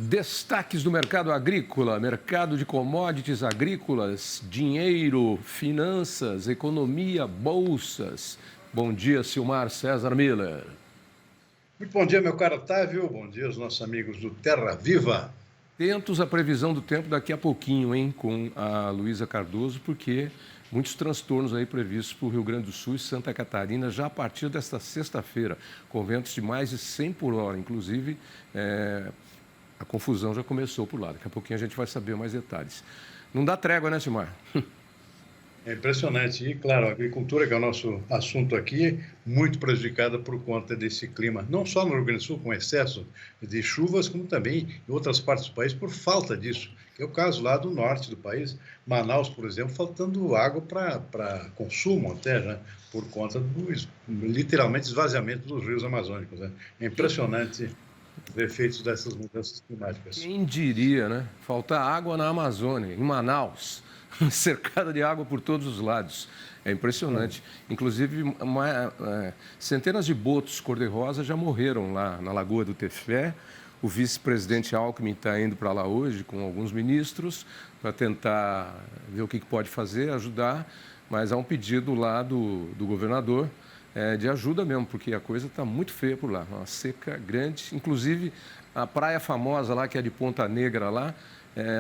Destaques do mercado agrícola, mercado de commodities agrícolas, dinheiro, finanças, economia, bolsas. Bom dia, Silmar César Miller. Muito bom dia, meu caro Otávio. Bom dia aos nossos amigos do Terra Viva. Atentos à previsão do tempo daqui a pouquinho, hein, com a Luísa Cardoso, porque muitos transtornos aí previstos para o Rio Grande do Sul e Santa Catarina já a partir desta sexta-feira, com ventos de mais de 100 por hora. Inclusive, a confusão já começou por lá. Daqui a pouquinho a gente vai saber mais detalhes. Não dá trégua, né, Silmar? É impressionante. E, claro, a agricultura, que é o nosso assunto aqui, muito prejudicada por conta desse clima. Não só no Rio Grande do Sul, com excesso de chuvas, como também em outras partes do país, por falta disso. Que é o caso lá do norte do país, Manaus, por exemplo, faltando água para consumo até, né? Por conta do, literalmente, esvaziamento dos rios amazônicos. Né? É impressionante os efeitos dessas mudanças climáticas. Quem diria, né? Faltar água na Amazônia, em Manaus, cercada de água por todos os lados. É impressionante. Inclusive, centenas de botos cor-de-rosa já morreram lá na Lagoa do Tefé. O vice-presidente Alckmin está indo para lá hoje com alguns ministros para tentar ver o que pode fazer, ajudar. Mas há um pedido lá do governador de ajuda mesmo, porque a coisa está muito feia por lá. Uma seca grande. Inclusive, a praia famosa lá, que é de Ponta Negra lá,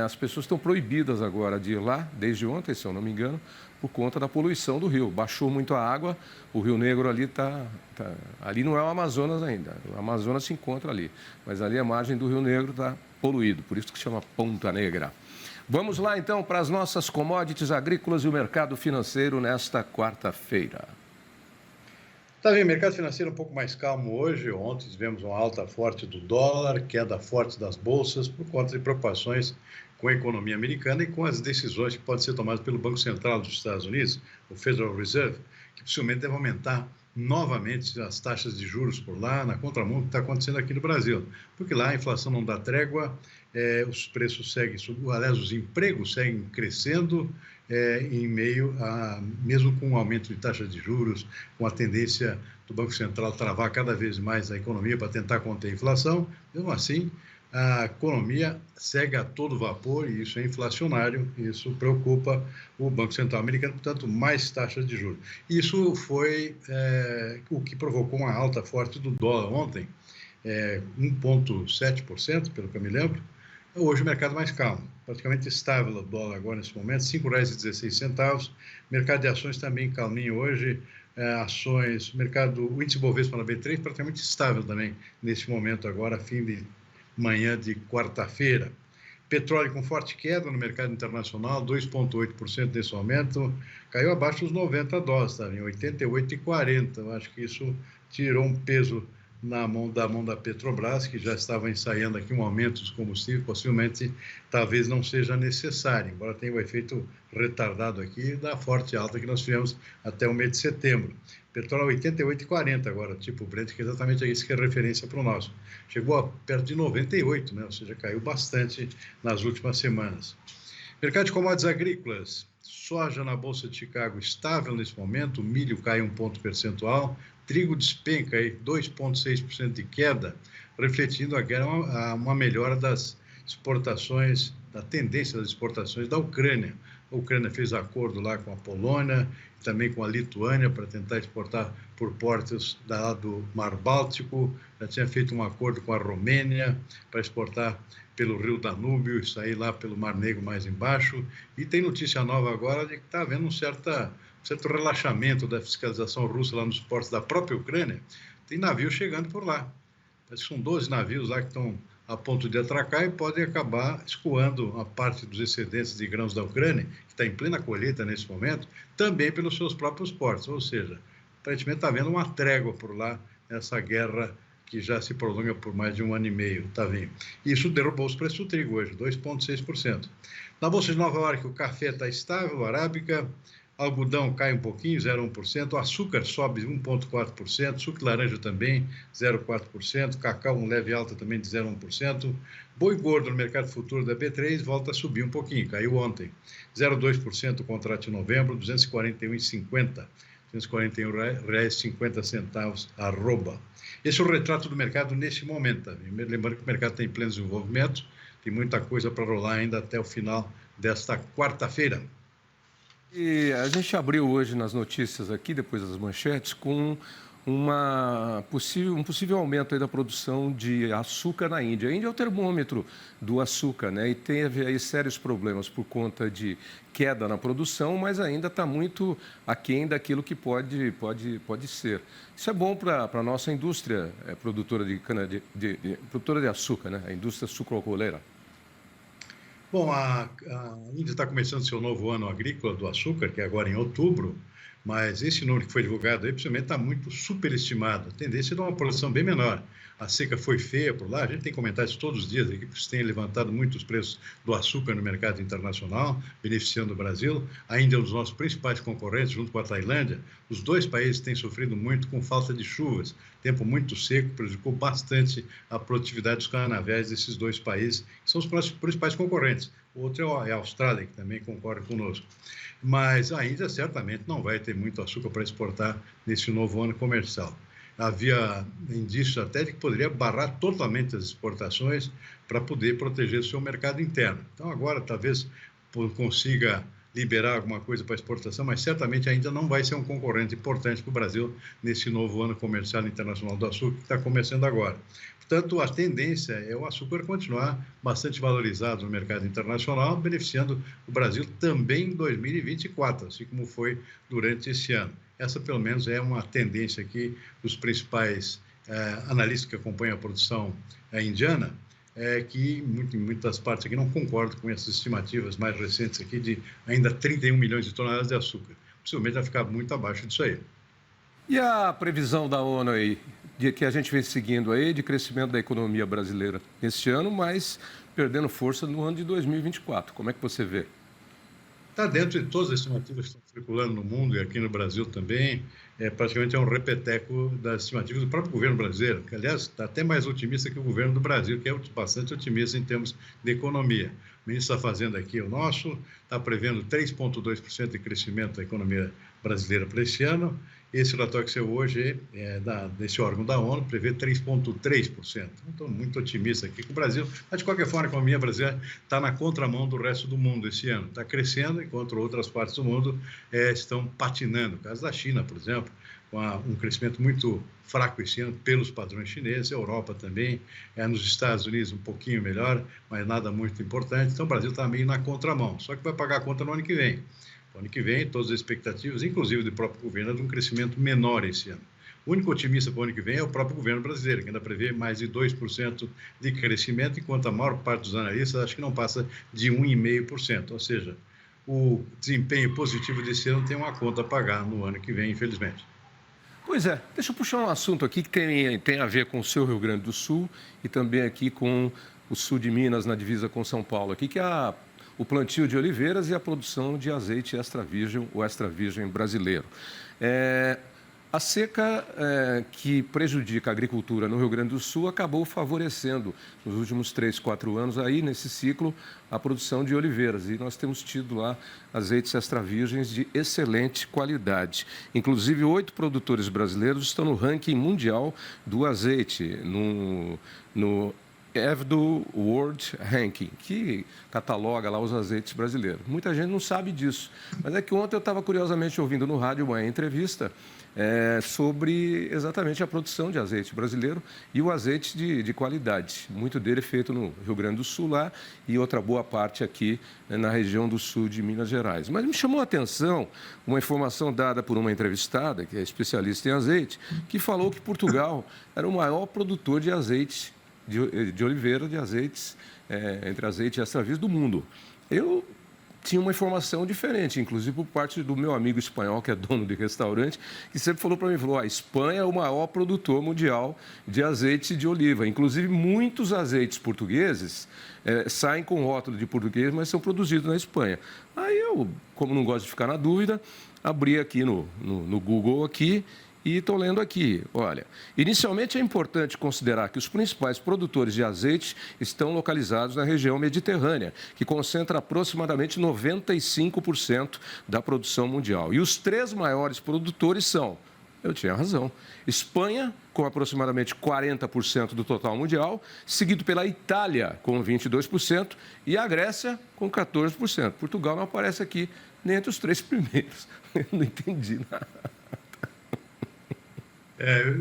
as pessoas estão proibidas agora de ir lá, desde ontem, se eu não me engano, por conta da poluição do rio. Baixou muito a água, o Rio Negro ali ali não é o Amazonas ainda, o Amazonas se encontra ali, mas ali a margem do Rio Negro está poluído, por isso que se chama Ponta Negra. Vamos lá então para as nossas commodities agrícolas e o mercado financeiro nesta quarta-feira. Tá bem, mercado financeiro um pouco mais calmo hoje. Ontem tivemos uma alta forte do dólar, queda forte das bolsas por conta de preocupações com a economia americana e com as decisões que podem ser tomadas pelo Banco Central dos Estados Unidos, o Federal Reserve, que possivelmente deve aumentar novamente as taxas de juros por lá, na contramão do que está acontecendo aqui no Brasil. Porque lá a inflação não dá trégua, os preços seguem subindo, aliás, os empregos seguem crescendo, em meio a, mesmo com o aumento de taxas de juros, com a tendência do Banco Central travar cada vez mais a economia para tentar conter a inflação, mesmo assim, a economia segue a todo vapor e isso é inflacionário, isso preocupa o Banco Central americano, portanto, mais taxas de juros. Isso foi o que provocou uma alta forte do dólar ontem, 1,7%, pelo que eu me lembro. Hoje o mercado mais calmo, praticamente estável o dólar agora nesse momento, R$ 5,16. Mercado de ações também calminho hoje, ações, o índice Bovespa na B3 praticamente estável também nesse momento agora, fim de manhã de quarta-feira. Petróleo com forte queda no mercado internacional, 2,8% nesse momento, caiu abaixo dos $90, tá? Em 88,40. Eu acho que isso tirou um peso da mão da Petrobras, que já estava ensaiando aqui um aumento dos combustíveis, possivelmente talvez não seja necessário, embora tenha o efeito retardado aqui da forte alta que nós tivemos até o mês de setembro. Petróleo 88,40 agora, tipo Brent, que é exatamente isso que é referência para o nosso. Chegou a perto de 98, né? Ou seja, caiu bastante nas últimas semanas. Mercado de commodities agrícolas, soja na Bolsa de Chicago estável nesse momento, milho cai 1 ponto percentual, trigo despenca aí 2,6% de queda, refletindo uma melhora das exportações, da tendência das exportações da Ucrânia. A Ucrânia fez acordo lá com a Polônia, também com a Lituânia, para tentar exportar por portos do Mar Báltico, já tinha feito um acordo com a Romênia para exportar pelo Rio Danúbio e sair lá pelo Mar Negro mais embaixo. E tem notícia nova agora de que está havendo um certo relaxamento da fiscalização russa lá nos portos da própria Ucrânia. Tem navios chegando por lá. Parece que são 12 navios lá que estão a ponto de atracar e podem acabar escoando a parte dos excedentes de grãos da Ucrânia, que está em plena colheita nesse momento, também pelos seus próprios portos. Ou seja, aparentemente está havendo uma trégua por lá, essa guerra que já se prolonga por mais de 1 ano e meio, está vendo? Isso derrubou os preços do trigo hoje, 2,6%. Na Bolsa de Nova York, o café está estável, a arábica, algodão cai um pouquinho, 0,1%, o açúcar sobe 1,4%, suco de laranja também, 0,4%, cacau um leve alta também de 0,1%, boi gordo no mercado futuro da B3 volta a subir um pouquinho, caiu ontem, 0,2% o contrato de novembro, 241,50. R$441,50 arroba. Esse é o retrato do mercado nesse momento. Lembrando que o mercado está em pleno desenvolvimento, tem muita coisa para rolar ainda até o final desta quarta-feira. E a gente abriu hoje nas notícias aqui, depois das manchetes, com um possível aumento aí da produção de açúcar na Índia. A Índia é o termômetro do açúcar, né? E teve aí sérios problemas por conta de queda na produção, mas ainda está muito aquém daquilo que pode ser. Isso é bom para a nossa indústria produtora produtora de açúcar, né? A indústria sucroalcooleira. Bom, a Índia está começando seu novo ano agrícola do açúcar, que é agora em outubro, mas esse número que foi divulgado aí, principalmente, está muito superestimado. A tendência é de uma produção bem menor. A seca foi feia por lá, a gente tem comentários todos os dias aqui, porque isso tem levantado muito os preços do açúcar no mercado internacional, beneficiando o Brasil. A Índia é um dos nossos principais concorrentes, junto com a Tailândia. Os dois países têm sofrido muito com falta de chuvas. Tempo muito seco prejudicou bastante a produtividade dos canaviais desses dois países, que são os principais concorrentes. O outro é a Austrália, que também concorre conosco. Mas a Índia certamente não vai ter muito açúcar para exportar nesse novo ano comercial. Havia indícios até de que poderia barrar totalmente as exportações para poder proteger o seu mercado interno. Então, agora, talvez consiga liberar alguma coisa para exportação, mas certamente ainda não vai ser um concorrente importante para o Brasil nesse novo ano comercial internacional do açúcar que está começando agora. Portanto, a tendência é o açúcar continuar bastante valorizado no mercado internacional, beneficiando o Brasil também em 2024, assim como foi durante esse ano. Essa, pelo menos, é uma tendência aqui dos principais analistas que acompanham a produção indiana, que em muitas partes aqui não concordam com essas estimativas mais recentes aqui de ainda 31 milhões de toneladas de açúcar. Possivelmente vai ficar muito abaixo disso aí. E a previsão da ONU aí, que a gente vem seguindo aí, de crescimento da economia brasileira neste ano, mas perdendo força no ano de 2024. Como é que você vê? Está dentro de todas as estimativas que estão circulando no mundo e aqui no Brasil também. Praticamente é um repeteco das estimativas do próprio governo brasileiro, que, aliás, está até mais otimista que o governo do Brasil, que é bastante otimista em termos de economia. O ministro da Fazenda aqui, o nosso, está prevendo 3,2% de crescimento da economia brasileira para esse ano. Esse relatório que saiu hoje, desse órgão da ONU, prevê 3,3%. Estou muito otimista aqui com o Brasil, mas de qualquer forma a economia brasileira está na contramão do resto do mundo esse ano. Está crescendo, enquanto outras partes do mundo estão patinando. No caso da China, por exemplo, com um crescimento muito fraco esse ano pelos padrões chineses, a Europa também, nos Estados Unidos um pouquinho melhor, mas nada muito importante. Então o Brasil está meio na contramão, só que vai pagar a conta no ano que vem. No ano que vem, todas as expectativas, inclusive do próprio governo, é de um crescimento menor esse ano. O único otimista para o ano que vem é o próprio governo brasileiro, que ainda prevê mais de 2% de crescimento, enquanto a maior parte dos analistas acha que não passa de 1,5%. Ou seja, o desempenho positivo desse ano tem uma conta a pagar no ano que vem, infelizmente. Pois é, deixa eu puxar um assunto aqui que tem a ver com o seu Rio Grande do Sul e também aqui com o sul de Minas, na divisa com São Paulo, aqui que é o plantio de oliveiras e a produção de azeite extra virgem, o extra virgem brasileiro. A seca que prejudica a agricultura no Rio Grande do Sul acabou favorecendo, nos últimos 3, 4 anos, aí, nesse ciclo, a produção de oliveiras. E nós temos tido lá azeites extra virgens de excelente qualidade. Inclusive, 8 produtores brasileiros estão no ranking mundial do azeite, no EVDO World Ranking, que cataloga lá os azeites brasileiros. Muita gente não sabe disso, mas é que ontem eu estava curiosamente ouvindo no rádio uma entrevista sobre exatamente a produção de azeite brasileiro e o azeite de qualidade. Muito dele é feito no Rio Grande do Sul lá e outra boa parte aqui na região do sul de Minas Gerais. Mas me chamou a atenção uma informação dada por uma entrevistada, que é especialista em azeite, que falou que Portugal era o maior produtor de azeite de oliveira, de azeites, entre azeite e extra virgem do mundo. Eu tinha uma informação diferente, inclusive por parte do meu amigo espanhol, que é dono de restaurante, que sempre falou para mim, a Espanha é o maior produtor mundial de azeite de oliva. Inclusive, muitos azeites portugueses saem com rótulo de português, mas são produzidos na Espanha. Aí eu, como não gosto de ficar na dúvida, abri aqui no Google aqui, E estou lendo aqui, olha, inicialmente é importante considerar que os principais produtores de azeite estão localizados na região mediterrânea, que concentra aproximadamente 95% da produção mundial. E os três maiores produtores são, eu tinha razão, Espanha, com aproximadamente 40% do total mundial, seguido pela Itália, com 22%, e a Grécia, com 14%. Portugal não aparece aqui nem entre os três primeiros. Eu não entendi nada.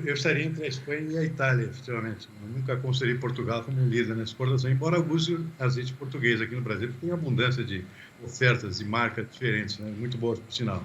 Eu estaria entre a Espanha e a Itália, efetivamente. Eu nunca considerei Portugal como um líder na exportação, embora eu use azeite português aqui no Brasil, porque tem abundância de ofertas e marcas diferentes, né? Muito boas, por sinal.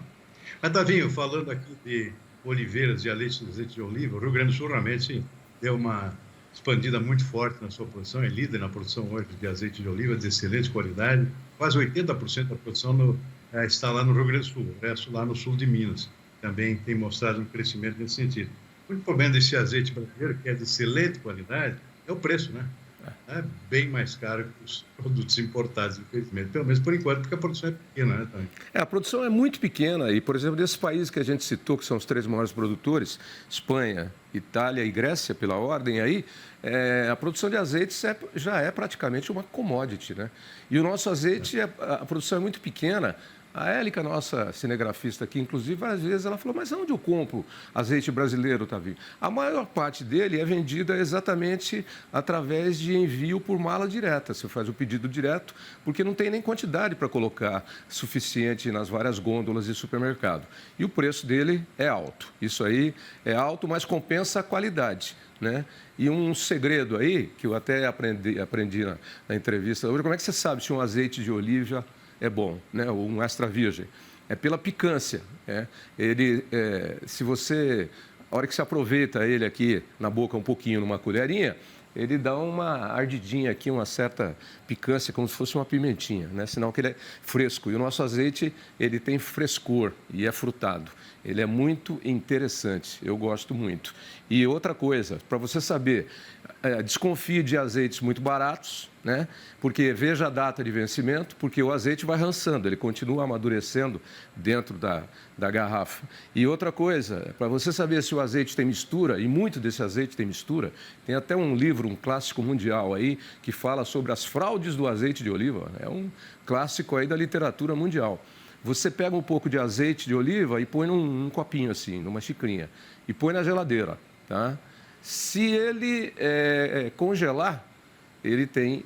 Mas, Tavinho, falando aqui de oliveiras, de azeite de oliva, o Rio Grande do Sul realmente deu uma expandida muito forte na sua produção, é líder na produção hoje de azeite de oliva de excelente qualidade. Quase 80% da produção está lá no Rio Grande do Sul, o resto lá no sul de Minas. Também tem mostrado um crescimento nesse sentido. O único problema desse azeite brasileiro, que é de excelente qualidade, é o preço, né? É bem mais caro que os produtos importados, infelizmente. Pelo menos por enquanto, porque a produção é pequena, né, Tony? A produção é muito pequena e, por exemplo, desses países que a gente citou, que são os três maiores produtores, Espanha, Itália e Grécia, pela ordem aí, a produção de azeites já é praticamente uma commodity, né? E o nosso azeite, a produção é muito pequena. A Élica, nossa cinegrafista aqui, inclusive, várias vezes ela falou, mas onde eu compro azeite brasileiro, Tavinho? A maior parte dele é vendida exatamente através de envio por mala direta. Você faz o pedido direto, porque não tem nem quantidade para colocar suficiente nas várias gôndolas de supermercado. E o preço dele é alto. Isso aí é alto, mas compensa a qualidade, né? E um segredo aí, que eu até aprendi na entrevista hoje, como é que você sabe se um azeite de oliva é bom, né? Ou um extra virgem? É pela picância. Se você, a hora que você aproveita ele aqui na boca um pouquinho, numa colherinha, ele dá uma ardidinha aqui, uma certa picância, como se fosse uma pimentinha, né? Sinal que ele é fresco. E o nosso azeite, ele tem frescor e é frutado. Ele é muito interessante, eu gosto muito. E outra coisa, para você saber, desconfie de azeites muito baratos, né? Porque veja a data de vencimento, porque o azeite vai rançando, ele continua amadurecendo dentro da garrafa. E outra coisa, para você saber se o azeite tem mistura, e muito desse azeite tem mistura, tem até um livro, um clássico mundial aí, que fala sobre as fraudes do azeite de oliva. É um clássico aí da literatura mundial. Você pega um pouco de azeite de oliva e põe num copinho assim, numa xicrinha, e põe na geladeira, tá? Se ele congelar, ele tem...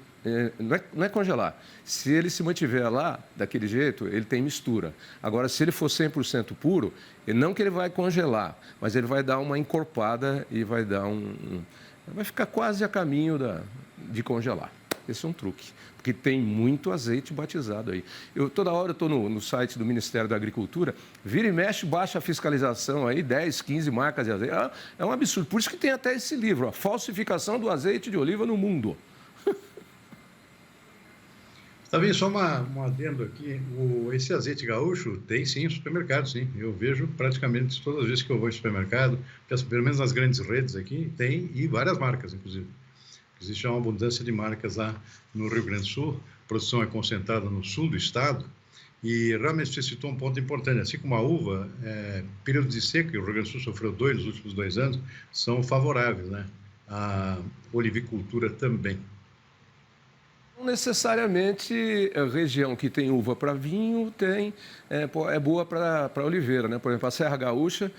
não é congelar. Se ele se mantiver lá, daquele jeito, ele tem mistura. Agora, se ele for 100% puro, não que ele vai congelar, mas ele vai dar uma encorpada e vai dar vai ficar quase a caminho de congelar. Esse é um truque, porque tem muito azeite batizado aí. Toda hora eu estou no site do Ministério da Agricultura, vira e mexe, baixa a fiscalização aí, 10, 15 marcas de azeite. É um absurdo. Por isso que tem até esse livro, a falsificação do azeite de oliva no mundo. Está vendo só um adendo aqui, esse azeite gaúcho tem sim, supermercado, sim. Eu vejo praticamente todas as vezes que eu vou ao supermercado, pelo menos nas grandes redes aqui, tem, e várias marcas, inclusive. Existe uma abundância de marcas lá no Rio Grande do Sul, a produção é concentrada no sul do estado, e realmente você citou um ponto importante, assim como a uva, período de seca, e o Rio Grande do Sul sofreu nos últimos 2 anos, são favoráveis, né? A olivicultura também. Não necessariamente a região que tem uva para vinho é boa para oliveira, né? Por exemplo, a Serra Gaúcha,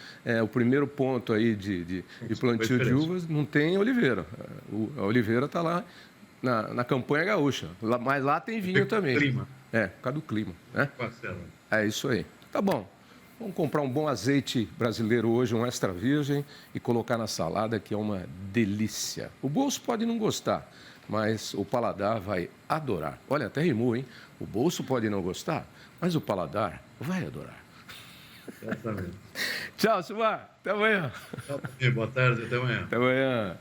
o primeiro ponto aí de plantio de uvas, não tem oliveira. A oliveira está lá na campanha gaúcha, mas lá tem vinho também. Clima. Por causa do clima, né? É isso aí. Tá bom. Vamos comprar um bom azeite brasileiro hoje, um extra virgem, e colocar na salada, que é uma delícia. O bolso pode não gostar, mas o paladar vai adorar. Olha, até rimou, hein? O bolso pode não gostar, mas o paladar vai adorar. Exatamente. Tchau, Silmar. Até amanhã. Boa tarde, até amanhã. Até amanhã.